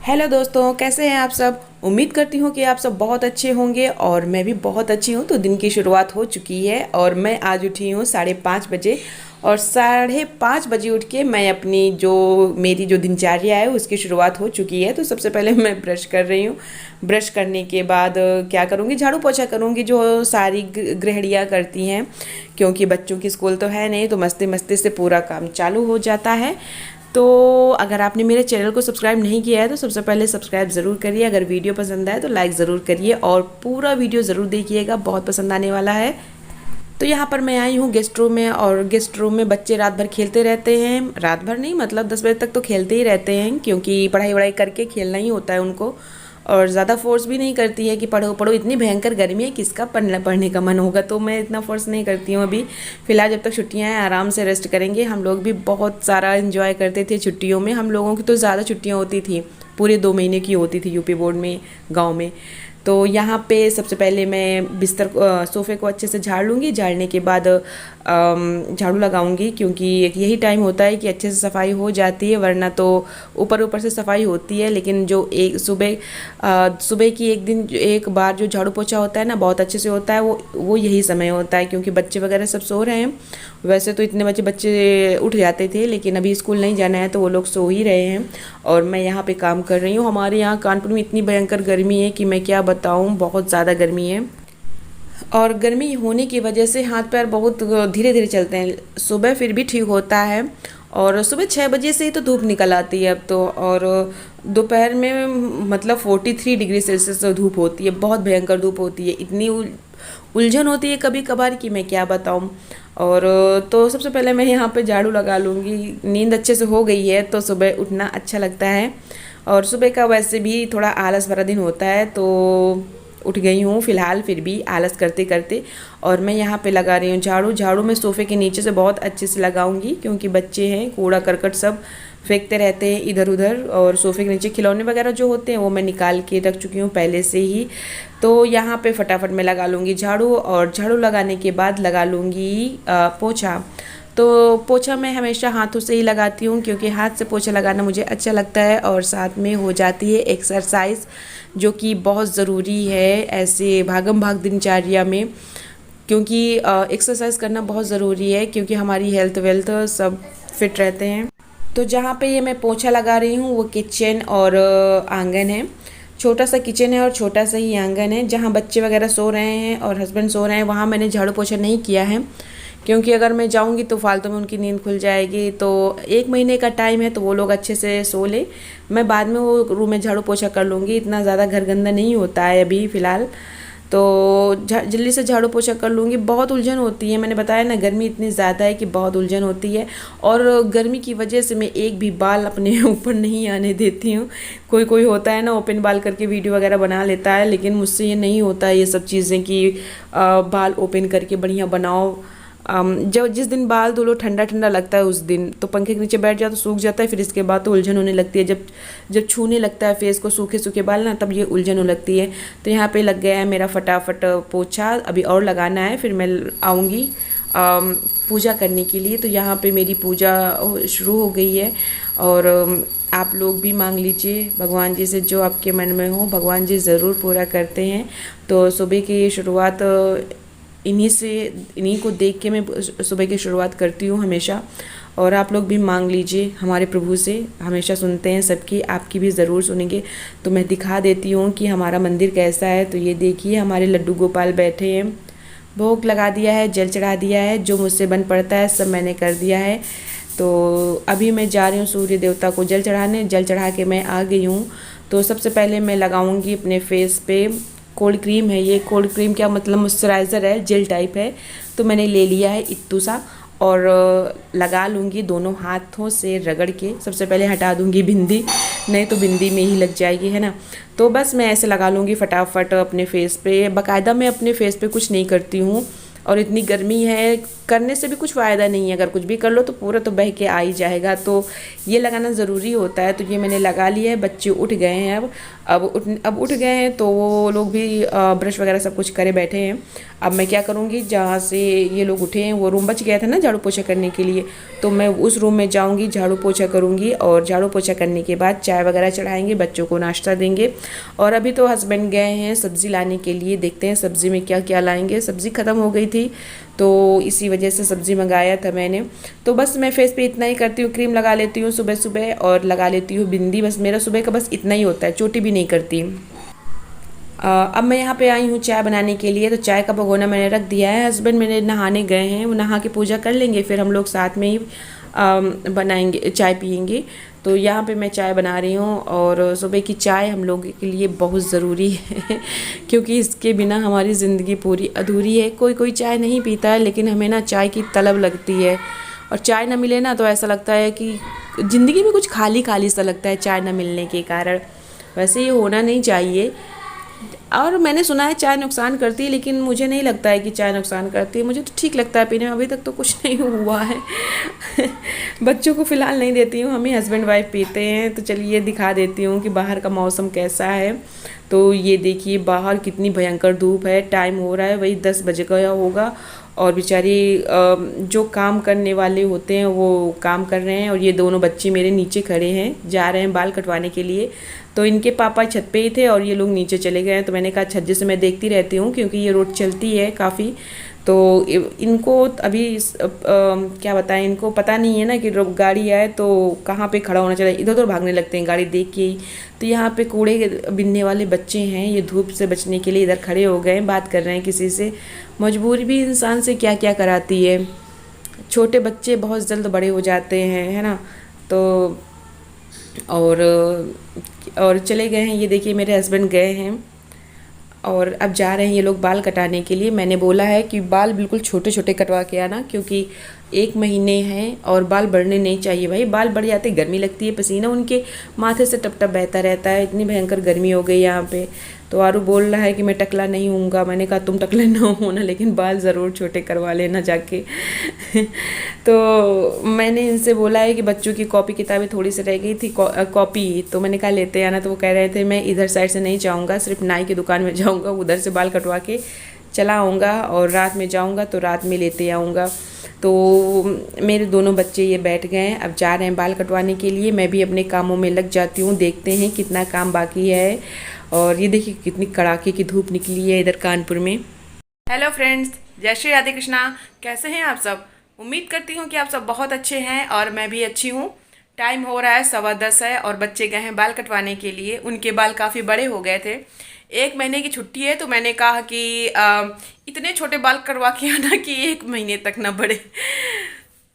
Hello दोस्तों, कैसे हैं आप सब। उम्मीद करती हूँ कि आप सब बहुत अच्छे होंगे और मैं भी बहुत अच्छी हूँ। तो दिन की शुरुआत हो चुकी है और मैं आज उठी हूँ 5:30 बजे। और 5:30 बजे उठ के मैं अपनी जो मेरी जो दिनचर्या है उसकी शुरुआत हो चुकी है। तो सबसे पहले मैं ब्रश कर रही हूँ। ब्रश करने के बाद क्या करूँगी, झाड़ू पोछा करूँगी जो सारी गृहिणियाँ करती हैं, क्योंकि बच्चों की स्कूल तो है नहीं, तो मस्ती मस्ती से पूरा काम चालू हो जाता है। तो अगर आपने मेरे चैनल को सब्सक्राइब नहीं किया है तो सबसे पहले सब्सक्राइब ज़रूर करिए। अगर वीडियो पसंद आए तो लाइक ज़रूर करिए और पूरा वीडियो ज़रूर देखिएगा, बहुत पसंद आने वाला है। तो यहाँ पर मैं आई हूँ गेस्ट रूम में, और गेस्ट रूम में बच्चे रात भर खेलते रहते हैं। रात भर नहीं, मतलब 10 बजे तक तो खेलते ही रहते हैं, क्योंकि पढ़ाई वढ़ाई करके खेलना ही होता है उनको। और ज़्यादा फोर्स भी नहीं करती है कि पढ़ो पढ़ो, इतनी भयंकर गर्मी है, किसका पढ़ने का मन होगा। तो मैं इतना फोर्स नहीं करती हूँ अभी फ़िलहाल। जब तक छुट्टियाँ हैं आराम से रेस्ट करेंगे। हम लोग भी बहुत सारा इन्जॉय करते थे छुट्टियों में। हम लोगों की तो ज़्यादा छुट्टियाँ होती थी, पूरे 2 महीने की होती थी यूपी बोर्ड में, गाँव में। तो यहाँ पे सबसे पहले मैं बिस्तर सोफ़े को अच्छे से झाड़ लूँगी। झाड़ने के बाद झाड़ू लगाऊंगी, क्योंकि यही टाइम होता है कि अच्छे से सफाई हो जाती है, वरना तो ऊपर ऊपर से सफाई होती है, लेकिन जो एक सुबह की एक बार जो झाड़ू पोछा होता है ना, बहुत अच्छे से होता है। वो यही समय होता है, क्योंकि बच्चे वगैरह सब सो रहे हैं। वैसे तो इतने बच्चे उठ जाते थे, लेकिन अभी स्कूल नहीं जाना है तो वो लोग सो ही रहे हैं और मैं यहाँ पे काम कर रही हूँ। हमारे यहाँ कानपुर में इतनी भयंकर गर्मी है कि मैं क्या बताऊँ, बहुत ज़्यादा गर्मी है। और गर्मी होने की वजह से हाथ पैर बहुत धीरे धीरे चलते हैं। सुबह फिर भी ठीक होता है, और सुबह 6 बजे से ही तो धूप निकल आती है अब तो। और दोपहर में मतलब 43 डिग्री सेल्सियस धूप होती है, बहुत भयंकर धूप होती है। इतनी उलझन होती है कभी कभार कि मैं क्या बताऊँ। और तो सबसे पहले मैं यहाँ पे झाड़ू लगा लूँगी। नींद अच्छे से हो गई है तो सुबह उठना अच्छा लगता है, और सुबह का वैसे भी थोड़ा आलस भरा दिन होता है, तो उठ गई हूँ फ़िलहाल, फिर भी आलस करते करते। और मैं यहाँ पे लगा रही हूँ झाड़ू। झाड़ू मैं सोफ़े के नीचे से बहुत अच्छे से लगाऊंगी, क्योंकि बच्चे हैं, कूड़ा करकट सब फेंकते रहते हैं इधर उधर। और सोफ़े के नीचे खिलौने वगैरह जो होते हैं वो मैं निकाल के रख चुकी हूँ पहले से ही। तो यहाँ पे फटाफट मैं लगा लूँगी झाड़ू, और झाड़ू लगाने के बाद लगा लूँगी पोछा। तो पोछा मैं हमेशा हाथों से ही लगाती हूँ, क्योंकि हाथ से पोछा लगाना मुझे अच्छा लगता है, और साथ में हो जाती है एक्सरसाइज, जो कि बहुत ज़रूरी है ऐसे भागम भाग दिनचर्या में। क्योंकि एक्सरसाइज करना बहुत ज़रूरी है, क्योंकि हमारी हेल्थ वेल्थ सब फिट रहते हैं। तो जहाँ पे ये मैं पोछा लगा रही हूँ वो किचन और आंगन है। छोटा सा किचन है और छोटा सा ही आंगन है, जहाँ बच्चे वगैरह सो रहे हैं और हस्बैंड सो रहे हैं। वहाँ मैंने झाड़ू पोछा नहीं किया है, क्योंकि अगर मैं जाऊंगी तो फालतू में उनकी नींद खुल जाएगी। तो 1 महीने का टाइम है, तो वो लोग अच्छे से सो ले। मैं बाद में वो रूम में झाड़ू पोछा कर लूँगी, इतना ज़्यादा घर गंदा नहीं होता है अभी फ़िलहाल। तो जल्दी से झाड़ू पोछा कर लूँगी। बहुत उलझन होती है, मैंने बताया ना, गर्मी इतनी ज़्यादा है कि बहुत उलझन होती है। और गर्मी की वजह से मैं एक भी बाल अपने ऊपर नहीं आने देती हूँ। कोई कोई होता है ना, ओपन बाल करके वीडियो वगैरह बना लेता है, लेकिन मुझसे ये नहीं होता है ये सब चीज़ें कि बाल ओपन करके बढ़िया बनाओ। जब जिस दिन बाल धो लो ठंडा ठंडा लगता है, उस दिन तो पंखे के नीचे बैठ जाओ तो सूख जाता है। फिर इसके बाद तो उलझन होने लगती है, जब जब छूने लगता है फेस को सूखे सूखे बाल ना, तब ये उलझन होने लगती है। तो यहाँ पे लग गया है मेरा फटाफट पोछा, अभी और लगाना है, फिर मैं आऊँगी पूजा करने के लिए। तो यहाँ पे मेरी पूजा शुरू हो गई है। और आप लोग भी मांग लीजिए भगवान जी से, जो आपके मन में हो भगवान जी ज़रूर पूरा करते हैं। तो सुबह की शुरुआत इन्हीं को देख के मैं सुबह की शुरुआत करती हूँ हमेशा। और आप लोग भी मांग लीजिए हमारे प्रभु से, हमेशा सुनते हैं सबकी, आपकी भी ज़रूर सुनेंगे। तो मैं दिखा देती हूँ कि हमारा मंदिर कैसा है। तो ये देखिए हमारे लड्डू गोपाल बैठे हैं, भोग लगा दिया है, जल चढ़ा दिया है, जो मुझसे बन पड़ता है सब मैंने कर दिया है। तो अभी मैं जा रही हूँ सूर्य देवता को जल चढ़ाने। जल चढ़ा के मैं आ गई हूँ। तो सबसे पहले मैं लगाऊंगी अपने फेस पे कोल्ड क्रीम है। ये कोल्ड क्रीम क्या मतलब, मॉइस्चराइज़र है, जेल टाइप है। तो मैंने ले लिया है इत्तू सा, और लगा लूँगी दोनों हाथों से रगड़ के। सबसे पहले हटा दूँगी बिंदी, नहीं तो बिंदी में ही लग जाएगी, है ना। तो बस मैं ऐसे लगा लूँगी फटाफट अपने फेस पे। बाकायदा मैं अपने फेस पे कुछ नहीं करती हूँ। और इतनी गर्मी है, करने से भी कुछ फ़ायदा नहीं है, अगर कुछ भी कर लो तो पूरा तो बह के आ ही जाएगा, तो ये लगाना ज़रूरी होता है। तो ये मैंने लगा लिया है। बच्चे उठ गए हैं, अब उठ गए हैं, तो वो लोग भी ब्रश वगैरह सब कुछ करे बैठे हैं। अब मैं क्या करूँगी, जहाँ से ये लोग उठे हैं वो रूम बच गया था ना झाड़ू पोछा करने के लिए, तो मैं उस रूम में जाऊँगी, झाड़ू पोछा करूँगी, और झाड़ू पोछा करने के बाद चाय वगैरह चढ़ाएंगे, बच्चों को नाश्ता देंगे। और अभी तो हस्बैंड गए हैं सब्ज़ी लाने के लिए, देखते हैं सब्ज़ी में क्या क्या लाएंगे। सब्ज़ी ख़त्म हो गई थी तो इसी वजह से सब्ज़ी मंगाया था मैंने। तो बस मैं फेस पे इतना ही करती हूँ, क्रीम लगा लेती हूँ सुबह सुबह और लगा लेती हूँ बिंदी, बस मेरा सुबह का बस इतना ही होता है, चोटी भी नहीं करती। अब मैं यहाँ पे आई हूँ चाय बनाने के लिए, तो चाय का भगोना मैंने रख दिया है। हस्बैंड मेरे नहाने गए हैं, वो नहा के पूजा कर लेंगे, फिर हम लोग साथ में ही बनाएंगे, चाय पियेंगे। तो यहाँ पे मैं चाय बना रही हूँ, और सुबह की चाय हम लोगों के लिए बहुत ज़रूरी है क्योंकि इसके बिना हमारी ज़िंदगी पूरी अधूरी है। कोई कोई चाय नहीं पीता है, लेकिन हमें ना चाय की तलब लगती है, और चाय ना मिले ना तो ऐसा लगता है कि ज़िंदगी में कुछ खाली खाली सा लगता है चाय ना मिलने के कारण। वैसे ये होना नहीं चाहिए। और मैंने सुना है चाय नुकसान करती है, लेकिन मुझे नहीं लगता है कि चाय नुकसान करती है, मुझे तो ठीक लगता है पीने में, अभी तक तो कुछ नहीं हुआ है बच्चों को फ़िलहाल नहीं देती हूँ, हम ही हस्बैंड वाइफ पीते हैं। तो चलिए दिखा देती हूँ कि बाहर का मौसम कैसा है। तो ये देखिए बाहर कितनी भयंकर धूप है, टाइम हो रहा है वही 10 बजे गया होगा, और बेचारी जो काम करने वाले होते हैं वो काम कर रहे हैं, और ये दोनों बच्चे मेरे नीचे खड़े हैं, जा रहे हैं बाल कटवाने के लिए। तो इनके पापा छत पे ही थे और ये लोग नीचे चले गए हैं, तो मैंने कहा छज्जे से मैं देखती रहती हूँ क्योंकि ये रोड चलती है काफ़ी। तो इनको अभी क्या बताएं, इनको पता नहीं है ना कि गाड़ी आए तो कहाँ पे खड़ा होना चाहिए, इधर उधर भागने लगते हैं गाड़ी देख के ही। तो यहाँ पे कूड़े बिनने वाले बच्चे हैं, ये धूप से बचने के लिए इधर खड़े हो गए हैं, बात कर रहे हैं किसी से। मजबूरी भी इंसान से क्या क्या कराती है, छोटे बच्चे बहुत जल्द बड़े हो जाते हैं, है ना। तो और चले गए हैं, ये देखिए मेरे हस्बैंड गए हैं, और अब जा रहे हैं ये लोग बाल कटाने के लिए। मैंने बोला है कि बाल बिल्कुल छोटे छोटे कटवा के आना, क्योंकि 1 महीने हैं और बाल बढ़ने नहीं चाहिए भाई, बाल बढ़ जाते, गर्मी लगती है, पसीना उनके माथे से टप टप बहता रहता है, इतनी भयंकर गर्मी हो गई यहाँ पे। तो आरू बोल रहा है कि मैं टकला नहीं हूँगा, मैंने कहा तुम टकले ना होना, लेकिन बाल ज़रूर छोटे करवा लेना जाके तो मैंने इनसे बोला है कि बच्चों की कॉपी किताबें थोड़ी सी रह गई थी, कॉपी, तो मैंने कहा लेते आना। तो वो कह रहे थे मैं इधर साइड से नहीं जाऊँगा, सिर्फ नाई की दुकान में जाऊँगा, उधर से बाल कटवा के चला आऊँगा, और रात में जाऊँगा तो रात में लेते आऊँगा। तो मेरे दोनों बच्चे ये बैठ गए हैं, अब जा रहे हैं बाल कटवाने के लिए। मैं भी अपने कामों में लग जाती हूँ, देखते हैं कितना काम बाकी है। और ये देखिए कितनी कड़ाके की धूप निकली है इधर कानपुर में। हेलो फ्रेंड्स, जय श्री राधे कृष्णा। कैसे हैं आप सब? उम्मीद करती हूँ कि आप सब बहुत अच्छे हैं, और मैं भी अच्छी हूँ। टाइम हो रहा है 10:15 है, और बच्चे गए हैं बाल कटवाने के लिए। उनके बाल काफ़ी बड़े हो गए थे, 1 महीने की छुट्टी है, तो मैंने कहा कि इतने छोटे बाल कटवा के आना कि 1 महीने तक ना बढ़े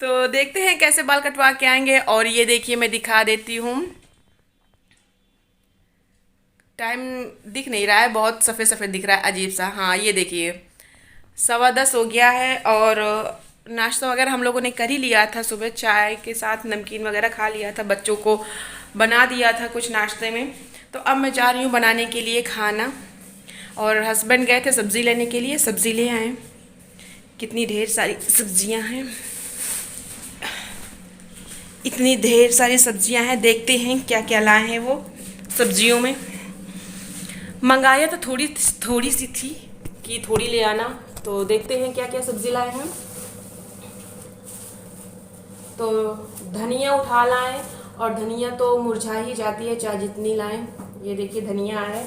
तो देखते हैं कैसे बाल कटवा के आएंगे। और ये देखिए मैं दिखा देती हूँ, टाइम दिख नहीं रहा है, बहुत सफ़ेद सफ़ेद दिख रहा है, अजीब सा। हाँ ये देखिए 10:15 हो गया है, और नाश्ता वगैरह हम लोगों ने कर ही लिया था, सुबह चाय के साथ नमकीन वगैरह खा लिया था, बच्चों को बना दिया था कुछ नाश्ते में। तो अब मैं जा रही हूँ बनाने के लिए खाना, और हस्बैंड गए थे सब्ज़ी लेने के लिए, सब्ज़ी ले आए। कितनी ढेर सारी सब्जियां हैं, इतनी ढेर सारी सब्जियां हैं, देखते हैं क्या क्या लाए हैं वो सब्जियों में। मंगाया तो थोड़ी सी थी कि थोड़ी ले आना, तो देखते हैं क्या क्या सब्जी लाए हैं। तो धनिया उठा लाएं, और धनिया तो मुरझा ही जाती है चाहे जितनी लाएं। ये देखिए धनिया है,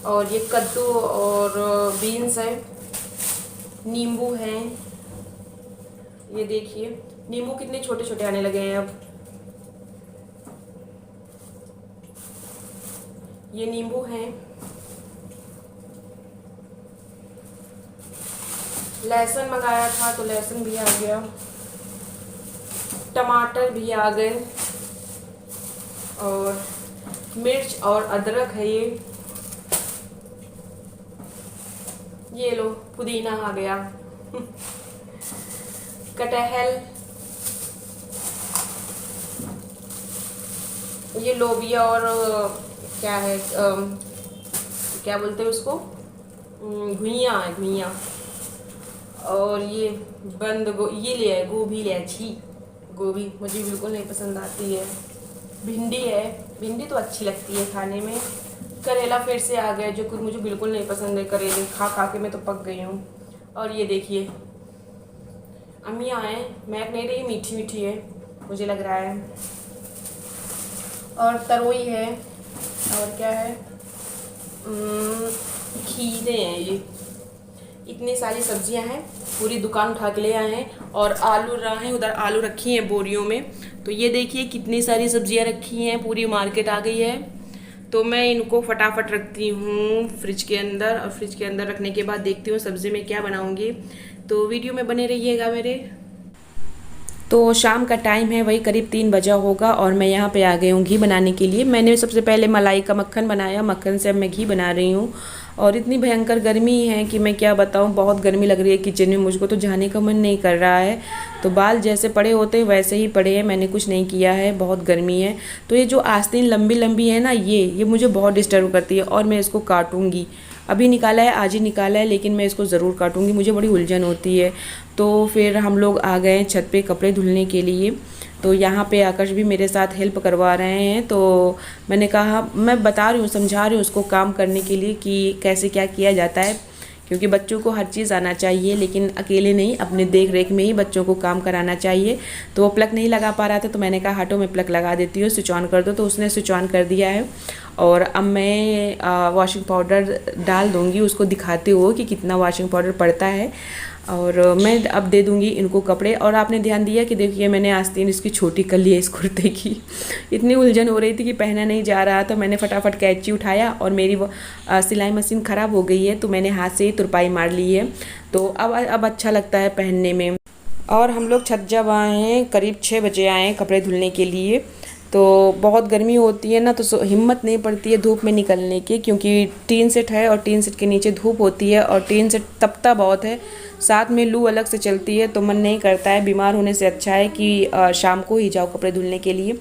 और ये कद्दू और बीन्स है, नींबू है, ये देखिए नींबू कितने छोटे छोटे आने लगे हैं अब। ये नींबू है, लहसुन मंगाया था तो लहसुन भी आ गया, टमाटर भी आ गए, और मिर्च और अदरक है ये लो पुदीना आ गया कटहल, ये लोबिया, और क्या है क्या बोलते हैं उसको, घुइयाँ है, घुइयाँ। और ये ये लिया है, गोभी लिया है। छी, गोभी मुझे बिल्कुल नहीं पसंद आती है। भिंडी है, भिंडी तो अच्छी लगती है खाने में। करेला फिर से आ गया, जो कि मुझे बिल्कुल नहीं पसंद है। करेले खा खा के मैं तो पक गई हूँ। और ये देखिए अम्मियाँ हैं, महक नहीं रही, मीठी मीठी है मुझे लग रहा है। और तरोई है, और क्या है, खीरे हैं। ये इतनी सारी सब्जियां हैं, पूरी दुकान उठा के ले आए हैं। और आलू रहे, उधर आलू रखी हैं बोरियों में। तो ये देखिए कितनी सारी सब्जियां रखी हैं, पूरी मार्केट आ गई है। तो मैं इनको फटाफट रखती हूँ फ्रिज के अंदर, और फ्रिज के अंदर रखने के बाद देखती हूँ सब्ज़ी में क्या बनाऊँगी। तो वीडियो में बने रहिएगा मेरे। तो शाम का टाइम है, वही करीब 3 बजा होगा, और मैं यहाँ पे आ गई हूँ घी बनाने के लिए। मैंने सबसे पहले मलाई का मक्खन बनाया, मक्खन से अब मैं घी बना रही हूँ। और इतनी भयंकर गर्मी है कि मैं क्या बताऊँ, बहुत गर्मी लग रही है किचन में। मुझको तो जाने का मन नहीं कर रहा है। तो बाल जैसे पड़े होते हैं वैसे ही पड़े हैं, मैंने कुछ नहीं किया है, बहुत गर्मी है। तो ये जो आस्तीन लंबी लंबी है ना, ये मुझे बहुत डिस्टर्ब करती है, और मैं इसको काटूँगी। अभी निकाला है, आज ही निकाला है, लेकिन मैं इसको ज़रूर काटूँगी, मुझे बड़ी उलझन होती है। तो फिर हम लोग आ गए छत पे कपड़े धुलने के लिए। तो यहाँ पे आकाश भी मेरे साथ हेल्प करवा रहे हैं। तो मैंने कहा, मैं बता रही हूँ, समझा रही हूँ उसको काम करने के लिए कि कैसे क्या किया जाता है, क्योंकि बच्चों को हर चीज़ आना चाहिए, लेकिन अकेले नहीं, अपने देख रेख में ही बच्चों को काम कराना चाहिए। तो वो प्लग नहीं लगा पा रहा था, तो मैंने कहा हटो मैं प्लग लगा देती हूँ, स्विच ऑन कर दो। तो उसने स्विच ऑन कर दिया है। और अब मैं वॉशिंग पाउडर डाल दूँगी, उसको दिखाते हुए कि कितना वॉशिंग पाउडर पड़ता है। और मैं अब दे दूँगी इनको कपड़े। और आपने ध्यान दिया कि देखिए मैंने आस्तीन इसकी छोटी कर ली है, इस कुर्ते की। इतनी उलझन हो रही थी कि पहना नहीं जा रहा, तो मैंने फटाफट कैंची उठाया, और मेरी सिलाई मशीन ख़राब हो गई है, तो मैंने हाथ से ही तुरपाई मार ली है। तो अब अच्छा लगता है पहनने में। और हम लोग छत जब आए हैं, करीब 6 बजे आए हैं कपड़े धुलने के लिए। तो बहुत गर्मी होती है ना, तो हिम्मत नहीं पड़ती है धूप में निकलने की, क्योंकि टीन सेट है और टीन सेट के नीचे धूप होती है, और टीन सेट तपता बहुत है, साथ में लू अलग से चलती है। तो मन नहीं करता है, बीमार होने से अच्छा है कि शाम को ही जाओ कपड़े धुलने के लिए।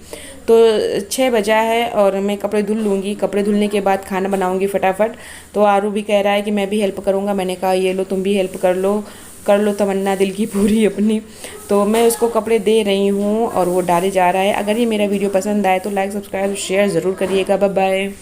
तो 6 बजा है, और मैं कपड़े धुल लूँगी। कपड़े धुलने के बाद खाना बनाऊँगी फटाफट। तो आरू भी कह रहा है कि मैं भी हेल्प करूँगा। मैंने कहा ये लो तुम भी हेल्प कर लो तमन्ना दिल की पूरी अपनी। तो मैं उसको कपड़े दे रही हूँ, और वो डाले जा रहा है। अगर ये मेरा वीडियो पसंद आए तो लाइक, सब्सक्राइब, शेयर ज़रूर करिएगा। Bye bye.